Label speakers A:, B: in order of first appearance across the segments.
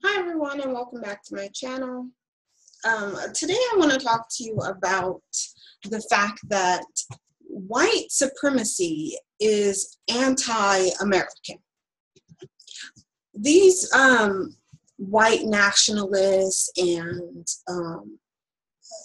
A: Hi everyone, and welcome back to my channel. Today I want to talk to you about the fact that white supremacy is anti-American. These white nationalists, and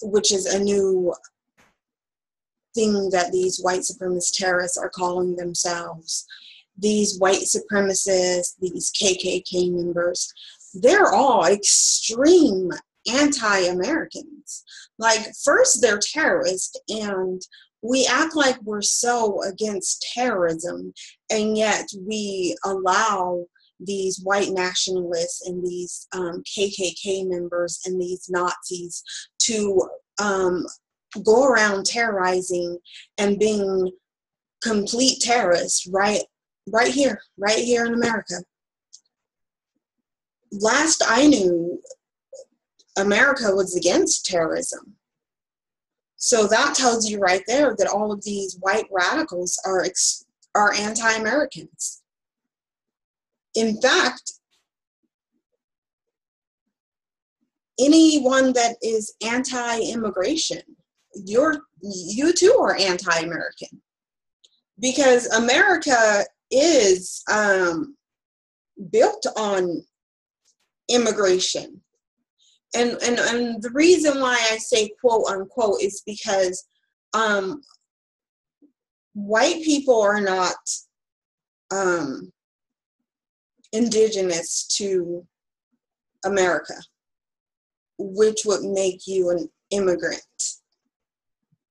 A: which is a new thing that these white supremacist terrorists are calling themselves, these white supremacists, these KKK members, they're all extreme anti-Americans. Like, first they're terrorists, and we act like we're so against terrorism, and yet we allow these white nationalists and these KKK members and these Nazis to go around terrorizing and being complete terrorists right here in America. Last I knew, America was against terrorism. So that tells you right there that all of these white radicals are anti-Americans. In fact, anyone that is anti-immigration, you too are anti-American, because America is built on immigration. And the reason why I say quote unquote is because white people are not indigenous to America, which would make you an immigrant.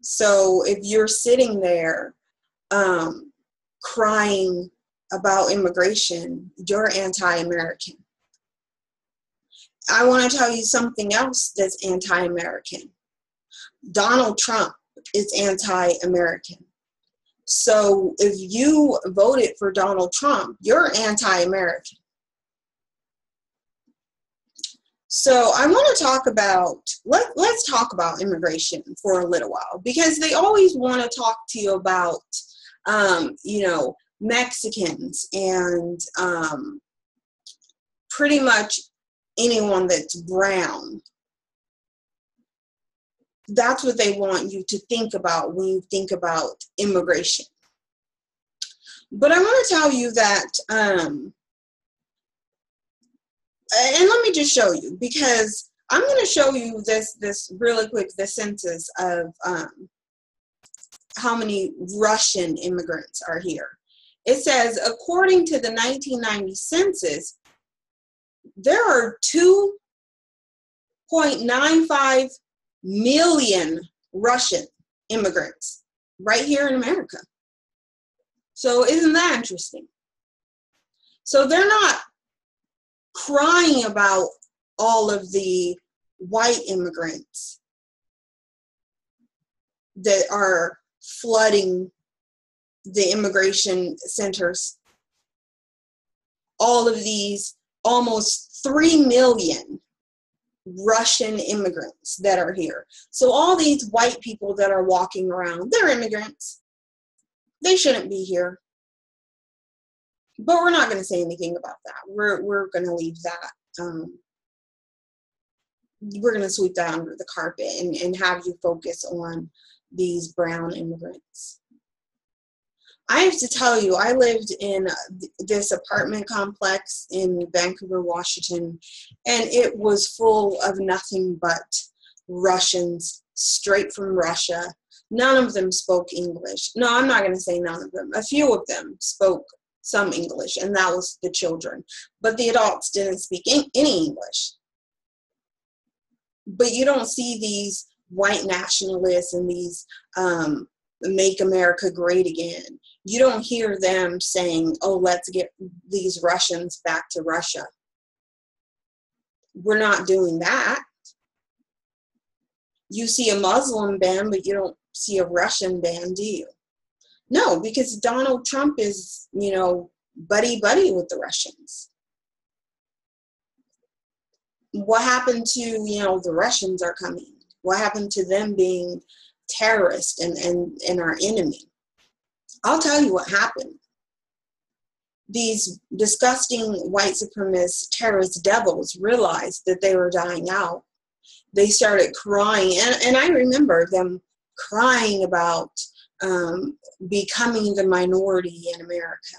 A: So if you're sitting there crying about immigration, you're anti-American. I want to tell you something else that's anti-American. Donald Trump is anti-American. So if you voted for Donald Trump, you're anti-American. So I want to talk about, let's talk about immigration for a little while, because they always want to talk to you about, Mexicans and pretty much anyone that's brown. That's what they want you to think about when you think about immigration. But I want to tell you that, and let me just show you, because I'm going to show you this really quick, the census of how many Russian immigrants are here. It says, according to the 1990 census, there are 2.95 million Russian immigrants right here in America. So isn't that interesting? So they're not crying about all of the white immigrants that are flooding the immigration centers. All of these almost 3 million Russian immigrants that are here. So all these white people that are walking around, they're immigrants. They shouldn't be here. But we're not going to say anything about that. We're going to leave that. We're going to sweep that under the carpet and have you focus on these brown immigrants. I have to tell you, I lived in this apartment complex in Vancouver, Washington, and it was full of nothing but Russians, straight from Russia. None of them spoke English. No, I'm not going to say none of them. A few of them spoke some English, and that was the children. But the adults didn't speak any English. But you don't see these white nationalists and these Make America Great Again. You don't hear them saying, oh, let's get these Russians back to Russia. We're not doing that. You see a Muslim ban, but you don't see a Russian ban, do you? No, because Donald Trump is, buddy-buddy with the Russians. What happened to, the Russians are coming? What happened to them being terrorists and our enemy? I'll tell you what happened. these disgusting white supremacist terrorist devils realized that they were dying out, they started crying. And I remember them crying about becoming the minority in America.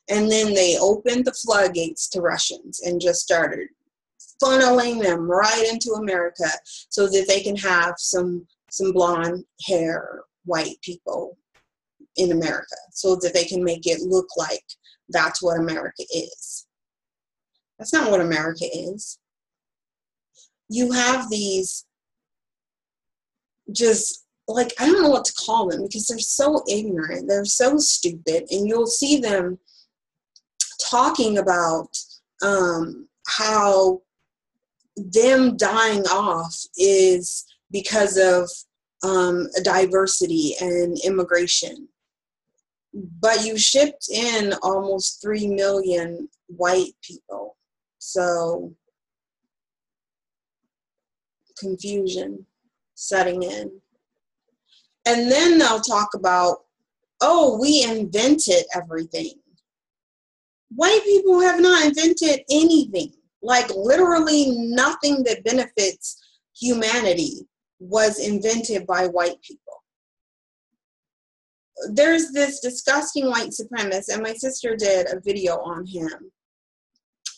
A: And then they opened the floodgates to Russians and just started funneling them right into America so that they can have some blonde hair white people in America, so that they can make it look like that's what America is. That's not what America is. You have these just, like, I don't know what to call them because they're so ignorant, they're so stupid, and you'll see them talking about how them dying off is because of diversity and immigration. But you shipped in almost 3 million white people. So confusion setting in. And then they'll talk about, oh, we invented everything. White people have not invented anything. Like, literally nothing that benefits humanity was invented by white people. There's this disgusting white supremacist, and my sister did a video on him.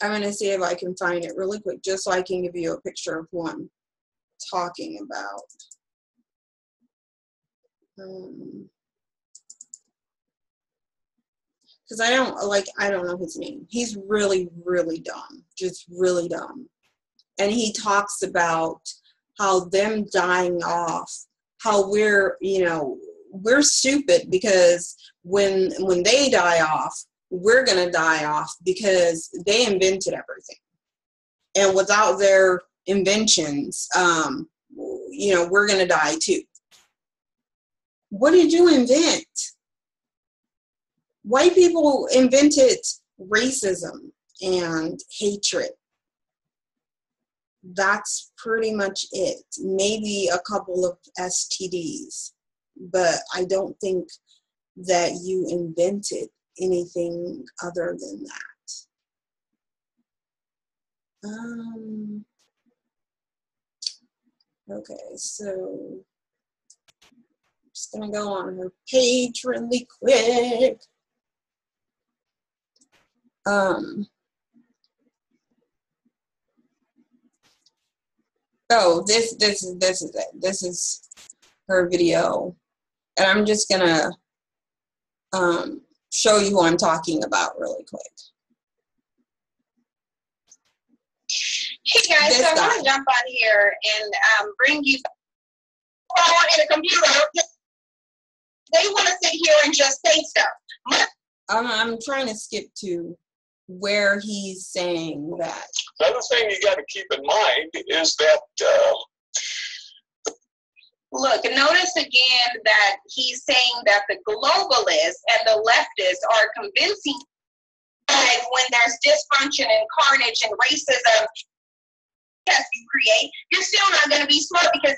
A: I'm going to see if I can find it really quick, just so I can give you a picture of who I'm talking about. Because I don't know his name. He's really, really dumb. Just really dumb. And he talks about how them dying off, how we're stupid because when they die off, we're going to die off because they invented everything. And without their inventions, we're going to die too. What did you invent? White people invented racism and hatred. That's pretty much it. Maybe a couple of STDs, but I don't think that you invented anything other than that. Okay, so I'm just gonna go on her page really quick. Oh, this is it. This is her video, and I'm just gonna show you who I'm talking about really quick.
B: Hey guys, so I want to jump on here and bring you in a computer. They want to sit here and just say stuff.
A: I'm trying to skip to where he's saying that.
C: The other thing you got to keep in mind is that
B: look, notice again that he's saying that the globalists and the leftists are convincing that when there's dysfunction and carnage and racism that you create, you're still not going to be smart because.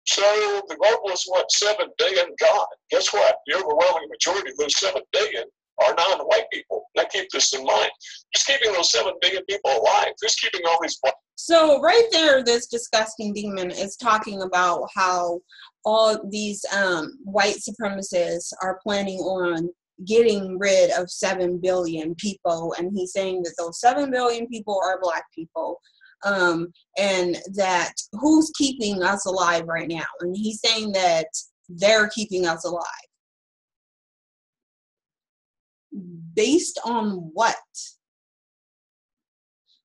C: So the globalists want 7 billion gone. Guess what? The overwhelming majority of those 7 billion are non-white people. Now keep this in mind. Just keeping those 7 billion people alive. Just keeping all these.
A: So right there, this disgusting demon is talking about how all these white supremacists are planning on getting rid of 7 billion people, and he's saying that those 7 billion people are black people, and that who's keeping us alive right now, and he's saying that they're keeping us alive. Based on what?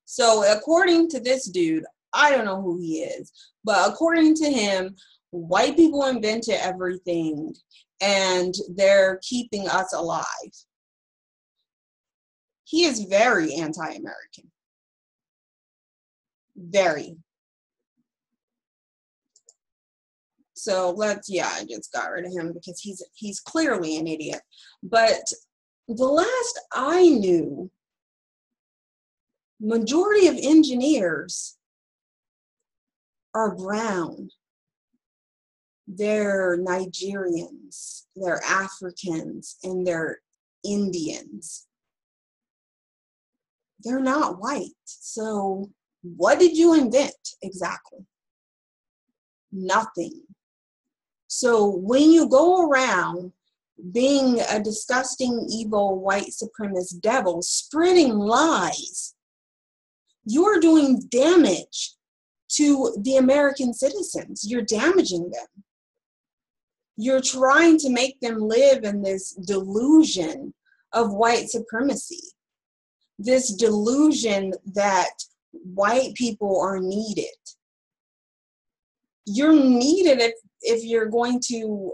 A: So according to this dude, I don't know who he is, but according to him, white people invented everything and they're keeping us alive. He is very anti-American. Very. So I just got rid of him because he's clearly an idiot. But the last I knew, majority of engineers are brown. They're Nigerians, they're Africans, and they're Indians. They're not white. So what did you invent exactly? Nothing. So when you go around being a disgusting, evil, white supremacist devil, spreading lies, you're doing damage to the American citizens. You're damaging them. You're trying to make them live in this delusion of white supremacy, this delusion that white people are needed. You're needed if you're going to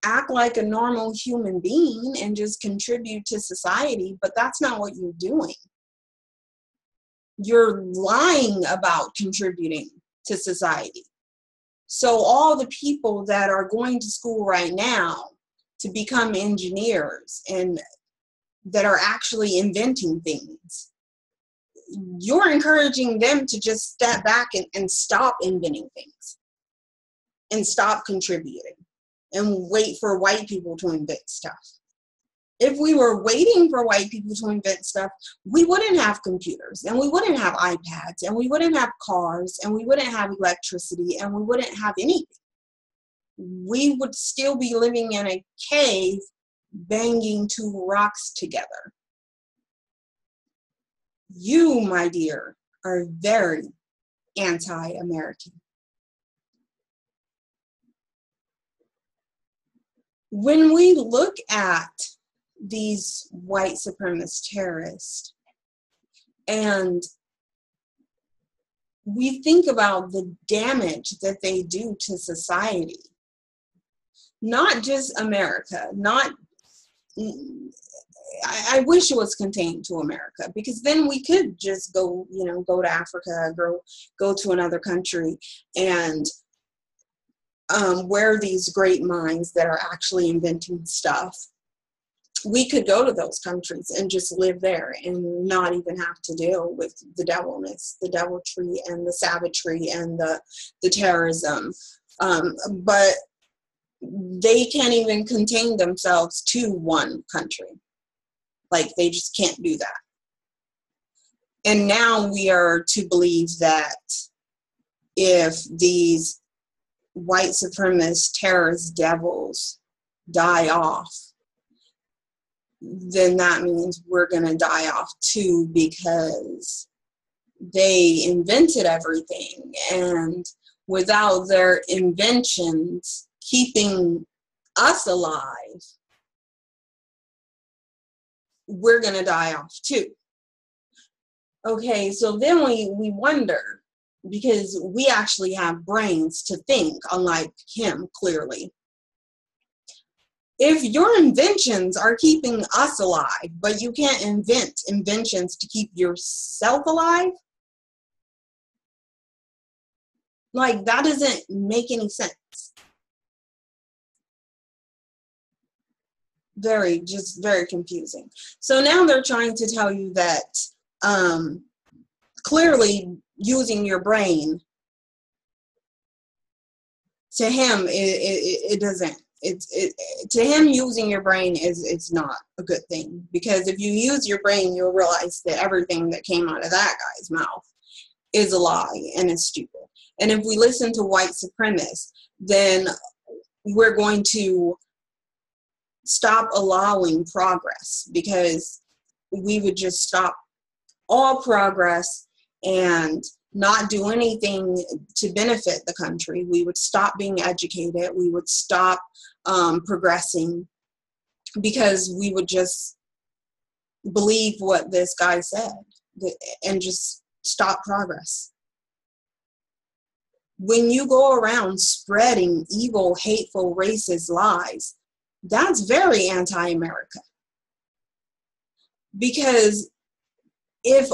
A: act like a normal human being and just contribute to society, but that's not what you're doing. You're lying about contributing to society. So all the people that are going to school right now to become engineers and that are actually inventing things, you're encouraging them to just step back and stop inventing things and stop contributing and wait for white people to invent stuff. If we were waiting for white people to invent stuff, we wouldn't have computers, and we wouldn't have iPads, and we wouldn't have cars, and we wouldn't have electricity, and we wouldn't have anything. We would still be living in a cave banging two rocks together. You, my dear, are very anti-American. When we look at these white supremacist terrorists and we think about the damage that they do to society, not just America, I wish it was contained to America, because then we could just go to Africa, go to another country and where these great minds that are actually inventing stuff, we could go to those countries and just live there and not even have to deal with the devilness, the deviltry and the savagery and the terrorism. But they can't even contain themselves to one country. Like, they just can't do that. And now we are to believe that if these white supremacist terrorist devils die off, then that means we're going to die off too, because they invented everything, and without their inventions keeping us alive, we're going to die off too. Okay, so then we wonder, because we actually have brains to think, unlike him, clearly. If your inventions are keeping us alive, but you can't invent inventions to keep yourself alive, like, that doesn't make any sense. Very confusing. So now they're trying to tell you that clearly using your brain, to him, it doesn't. To him, using your brain is not a good thing, because if you use your brain, you'll realize that everything that came out of that guy's mouth is a lie and is stupid. And if we listen to white supremacists, then we're going to stop allowing progress, because we would just stop all progress and not do anything to benefit the country. We would stop being educated. We would stop progressing, because we would just believe what this guy said and just stop progress. When you go around spreading evil, hateful, racist lies, that's very anti-America. Because if,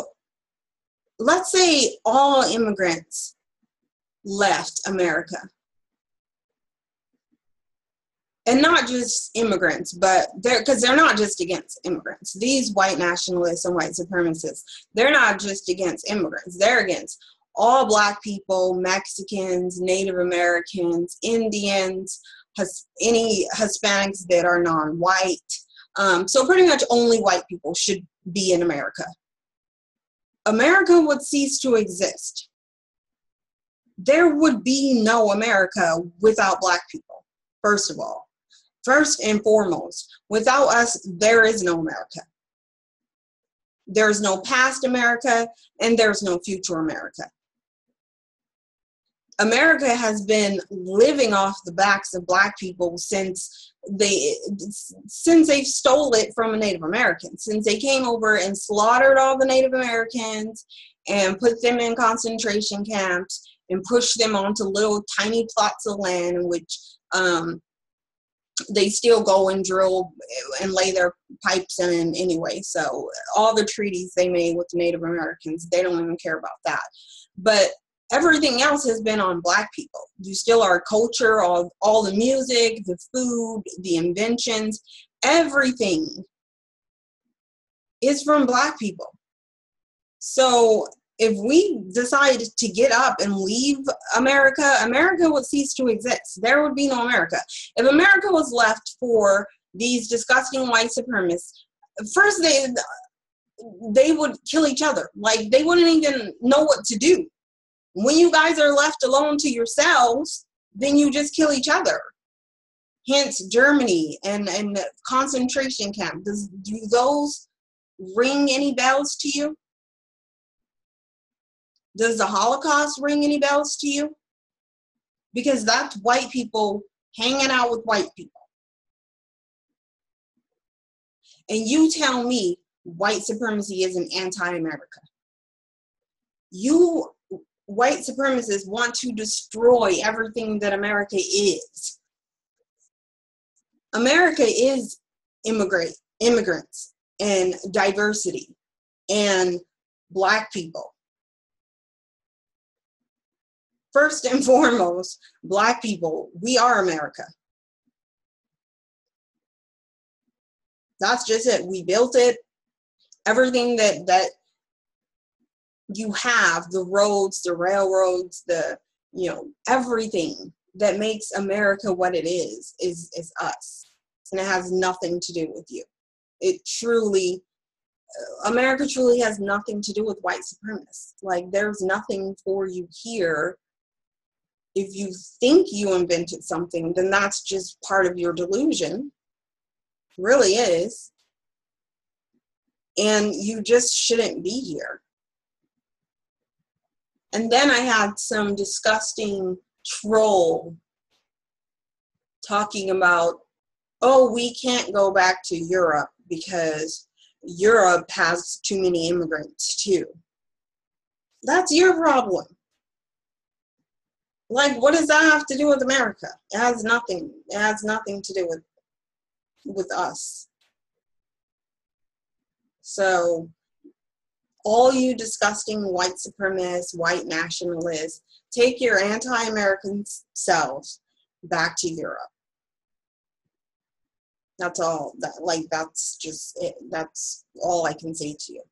A: let's say, all immigrants left America, and not just immigrants, but because they're not just against immigrants. These white nationalists and white supremacists, they're not just against immigrants. They're against all Black people, Mexicans, Native Americans, Indians, any Hispanics that are non-white, So pretty much only white people should be in America. America would cease to exist. There would be no America without black people, first of all. First and foremost, without us, there is no America. There's no past America, and there's no future America. America has been living off the backs of black people since they stole it from a Native American, since they came over and slaughtered all the Native Americans and put them in concentration camps and pushed them onto little tiny plots of land in which they still go and drill and lay their pipes in anyway. So all the treaties they made with the Native Americans, they don't even care about that. But everything else has been on black people. You steal our culture, all the music, the food, the inventions, everything is from black people. So if we decide to get up and leave America, America would cease to exist. There would be no America. If America was left for these disgusting white supremacists, first they would kill each other. Like, they wouldn't even know what to do. When you guys are left alone to yourselves, then you just kill each other. Hence Germany and concentration camp. Do those ring any bells to you? Does the Holocaust ring any bells to you? Because that's white people hanging out with white people. And you tell me white supremacy isn't anti-America. You white supremacists want to destroy everything that America is. America is immigrants and diversity and black people. First and foremost, black people, we are America. That's just it. We built it. Everything that you have, the roads, the railroads, everything that makes America what it is us. And it has nothing to do with you. America truly has nothing to do with white supremacists. Like, there's nothing for you here. If you think you invented something, then that's just part of your delusion. It really is. And you just shouldn't be here. And then I had some disgusting troll talking about, oh, we can't go back to Europe because Europe has too many immigrants too. That's your problem. Like, what does that have to do with America? It has nothing. It has nothing to do with us. So, all you disgusting white supremacists, white nationalists, take your anti-American selves back to Europe. That's all. That's just it. That's all I can say to you.